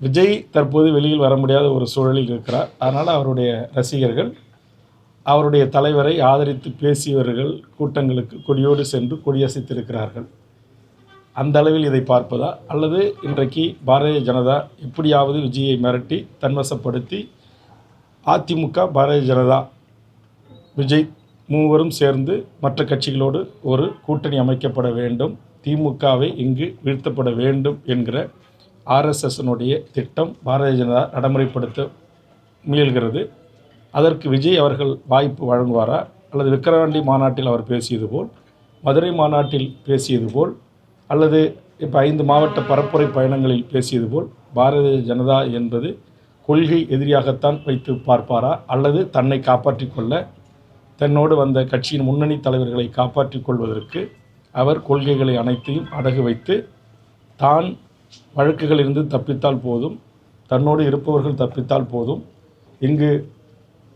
விஜய் தற்போது வெளியில் வர முடியாத ஒரு சூழலில் இருக்கிறார். அதனால் அவருடைய ரசிகர்கள் அவருடைய தலைவரை ஆதரித்து பேசியவர்கள் கூட்டங்களுக்கு கொடியோடு சென்று கொடியசைத்திருக்கிறார்கள். அந்த அளவில் இதை பார்ப்பதா, அல்லது இன்றைக்கு பாரதிய ஜனதா எப்படியாவது விஜயை மிரட்டி தன்வசப்படுத்தி அதிமுக, பாரதிய ஜனதா, விஜய் மூவரும் சேர்ந்து மற்ற கட்சிகளோடு ஒரு கூட்டணி அமைக்கப்பட வேண்டும், திமுகவை இங்கு வீழ்த்தப்பட வேண்டும் என்கிற ஆர்எஸ்எஸ்னுடைய திட்டம் பாரதிய ஜனதா நடைமுறைப்படுத்த முயல்கிறது. அதற்கு விஜய் அவர்கள் வாய்ப்பு வழங்குவாரா, அல்லது விக்கிரவாண்டி மாநாட்டில் அவர் பேசியது போல், மதுரை மாநாட்டில் பேசியது போல், அல்லது இப்போ 5 மாவட்ட பரப்புரை பயணங்களில் பேசியது போல் பாரதிய ஜனதா என்பது கொள்கை எதிரியாகத்தான் வைத்து பார்ப்பாரா, அல்லது தன்னை காப்பாற்றிக் கொள்ள தன்னோடு வந்த கட்சியின் முன்னணி தலைவர்களை காப்பாற்றிக் கொள்வதற்கு அவர் கொள்கைகளை அனைத்தையும் அடகு வைத்து தான் வழக்குகளிலிருந்து தப்பித்தால் போதும், தன்னோடு இருப்பவர்கள் தப்பித்தால் போதும், இங்கு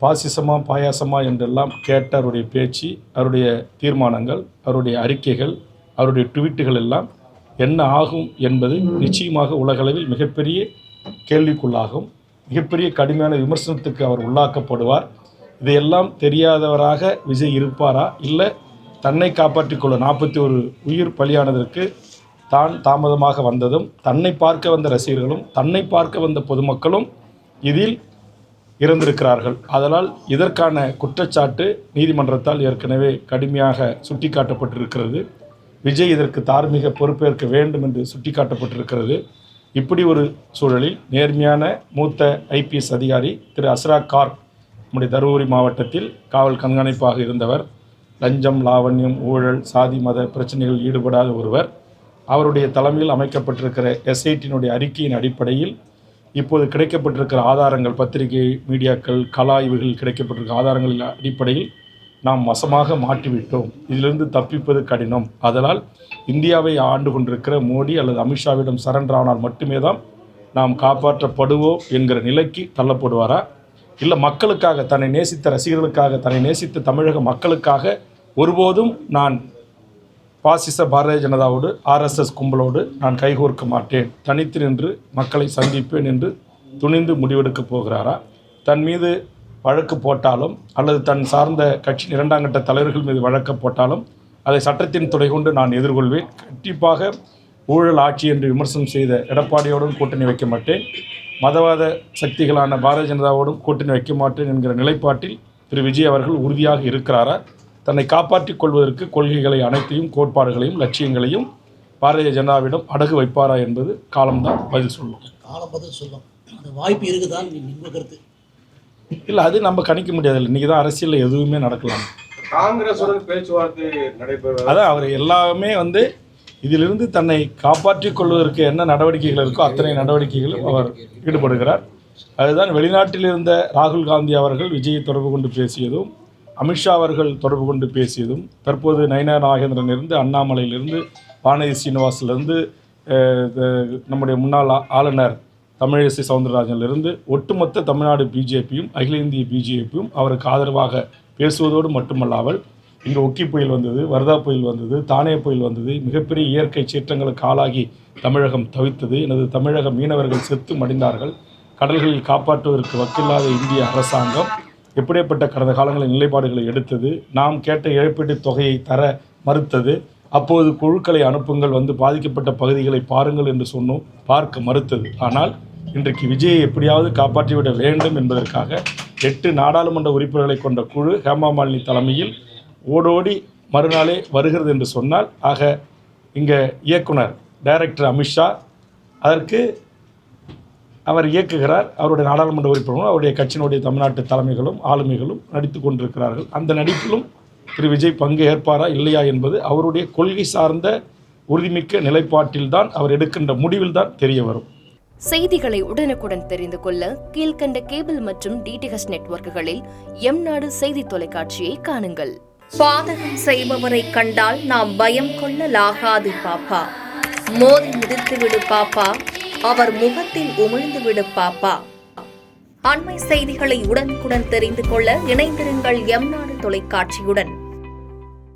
பாசிசமா பாயாசமா என்றெல்லாம் கேட்ட அவருடைய பேச்சு, அவருடைய தீர்மானங்கள், அவருடைய அறிக்கைகள், அவருடைய ட்வீட்டுகள் எல்லாம் என்ன ஆகும் என்பது நிச்சயமாக உலகளவில் மிகப்பெரிய கேள்விக்குள்ளாகும். மிகப்பெரிய கடுமையான விமர்சனத்துக்கு அவர் உள்ளாக்கப்படுவார். இதையெல்லாம் தெரியாதவராக விஜய் இருப்பாரா, இல்லை தன்னை காப்பாற்றிக் கொள்ள 41 உயிர் பலியானதற்கு தான் தாமதமாக வந்ததும், தன்னை பார்க்க வந்த ரசிகர்களும், தன்னை பார்க்க வந்த பொதுமக்களும் இதில் இறந்திருக்கிறார்கள். அதனால் இதற்கான குற்றச்சாட்டு நீதிமன்றத்தால் ஏற்கனவே கடுமையாக சுட்டிக்காட்டப்பட்டிருக்கிறது. விஜய் இதற்கு தார்மீக பொறுப்பேற்க வேண்டும் என்று சுட்டிக்காட்டப்பட்டிருக்கிறது. இப்படி ஒரு சூழலில் நேர்மையான மூத்த ஐபிஎஸ் அதிகாரி திரு அஸ்ராக் கார், நம்முடைய தருமபுரி மாவட்டத்தில் காவல் கண்காணிப்பாக இருந்தவர், லஞ்சம், லாவண்யம், ஊழல், சாதி மத பிரச்சனைகளில் ஈடுபடாத ஒருவர், அவருடைய தலைமையில் அமைக்கப்பட்டிருக்கிற எஸ்ஐடியினுடைய அறிக்கையின் அடிப்படையில் இப்போது கிடைக்கப்பட்டிருக்கிற ஆதாரங்கள், பத்திரிகை, மீடியாக்கள், கலாய்வுகள் கிடைக்கப்பட்டிருக்கிற ஆதாரங்களின் அடிப்படையில் நாம் வசமாக மாட்டிவிட்டோம், இதிலிருந்து தப்பிப்பது கடினம், அதனால் இந்தியாவை ஆண்டு கொண்டிருக்கிற மோடி அல்லது அமித்ஷாவிடம் சரண்டர் ஆனால் மட்டுமே தான் நாம் காப்பாற்றப்படுவோம் என்கிற நிலைக்கு தள்ளப்படுவாரா, இல்லை மக்களுக்காக, தன்னை நேசித்த ரசிகர்களுக்காக, தன்னை நேசித்த தமிழக மக்களுக்காக ஒருபோதும் நான் பாசிச பாரதிய ஜனதாவோடு, ஆர்எஸ்எஸ் கும்பலோடு நான் கைகோர்க்க மாட்டேன், தனித்து நின்று மக்களை சந்திப்பேன் என்று துணிந்து முடிவெடுக்கப் போகிறாரா? தன் மீது வழக்கு போட்டாலும், அல்லது தன் சார்ந்த கட்சி 2ஆம் கட்ட தலைவர்கள் மீது வழக்கு போட்டாலும் அதை சட்டத்தின் துணை கொண்டு நான் எதிர்கொள்வேன். கண்டிப்பாக ஊழல் ஆட்சி என்று விமர்சனம் செய்த எடப்பாடியோடும் கூட்டணி வைக்க மாட்டேன், மதவாத சக்திகளான பாரதிய ஜனதாவோடும் கூட்டணி வைக்க மாட்டேன் என்கிற நிலைப்பாட்டில் திரு விஜய் அவர்கள் உறுதியாக இருக்கிறாரா? தன்னை காப்பாற்றிக் கொள்வதற்கு கொள்கைகளை அனைத்தையும், கோட்பாடுகளையும், லட்சியங்களையும் பாரதிய ஜனதாவிடம் அடகு வைப்பாரா என்பது காலம்தான் பதில் சொல்லும். காலம் பதில் சொல்லும். அந்த வாய்ப்பு இருக்குதான் கருத்து இல்லை, அது நம்ம கணிக்க முடியாதுல்ல. இன்றைக்கி தான் அரசியலில் எதுவுமே நடக்கலாம். காங்கிரஸுடன் பேச்சுவார்த்தை நடைபெறும். அதான் அவர் எல்லாமே இதிலிருந்து தன்னை காப்பாற்றிக் கொள்வதற்கு என்ன நடவடிக்கைகள் இருக்கோ அத்தனை நடவடிக்கைகளும் அவர் ஈடுபடுகிறார். அதுதான் வெளிநாட்டில் இருந்த ராகுல் காந்தி அவர்கள் விஜயை தொடர்பு கொண்டு பேசியதும், அமித்ஷா அவர்கள் தொடர்பு கொண்டு பேசியதும், தற்போது நயினார் நாகேந்திரனிலிருந்து, அண்ணாமலையிலிருந்து, வானதி சீனிவாசிலிருந்து, நம்முடைய முன்னாள் ஆளுநர் தமிழிசை சவுந்தரராஜனிலிருந்து ஒட்டுமொத்த தமிழ்நாடு பிஜேபியும் அகில இந்திய பிஜேபியும் அவருக்கு ஆதரவாக பேசுவதோடு மட்டுமல்லாமல், இங்கே ஒக்கி புயல் வந்தது, வர்தா புயல் வந்தது, தானே புயல் வந்தது, மிகப்பெரிய இயற்கை சீற்றங்களுக்கு ஆளாகி தமிழகம் தவித்தது, எனது தமிழக மீனவர்கள் செத்து மடிந்தார்கள், கடல்களில் காப்பாற்றுவதற்கு வக்கில்லாத இந்திய அரசாங்கம் எப்படிப்பட்ட கடந்த காலங்களில் நிலைப்பாடுகளை எடுத்தது, நாம் கேட்ட இழப்பீட்டுத் தொகையை தர மறுத்தது, அப்போது குழுக்களை அனுப்புங்கள், பாதிக்கப்பட்ட பகுதிகளை பாருங்கள் என்று சொன்னோம், பார்க்க மறுத்தது. ஆனால் இன்றைக்கு விஜயை எப்படியாவது காப்பாற்றிவிட வேண்டும் என்பதற்காக 8 நாடாளுமன்ற உறுப்பினர்களை கொண்ட குழு ஹேமா மாலினி தலைமையில் ஓடோடி மறுநாளே வருகிறது என்று சொன்னால், ஆக இங்கே இயக்குனர் டைரக்டர் அமித்ஷா அதற்கு அவர் இயக்குகிறார், அவருடைய நாடாளுமன்ற உறுப்பினர்களும் அவருடைய கட்சியினுடைய தமிழ்நாட்டு தலைமைகளும் ஆளுமைகளும் நடித்து கொண்டிருக்கிறார்கள். அந்த நடிப்பிலும் திரு விஜய் பங்கு ஏற்பாரா இல்லையா என்பது அவருடைய கொள்கை சார்ந்த உறுதிமிக்க நிலைப்பாட்டில்தான், அவர் எடுக்கின்ற முடிவில் தான் தெரிய வரும். செய்திகளை உடனுக்குடன் தெரிந்து கொள்ள கீழ்கண்ட கேபிள் மற்றும் டிடிஎச் நெட்வொர்க்குகளில் எம்நாடு செய்தி தொலைக்காட்சியை காணுங்கள். பாதகம் செய்பவரை கண்டால் நாம் பயம் கொள்ளலாகாது பாப்பா, மோதி மிதித்து விடு பாப்பா, அவர் முகத்தில் உமிழ்ந்து விடு பாப்பா. அண்மை செய்திகளை உடனுக்குடன் தெரிந்து கொள்ள இணைந்திருங்கள் எம்நாடு தொலைக்காட்சியுடன்.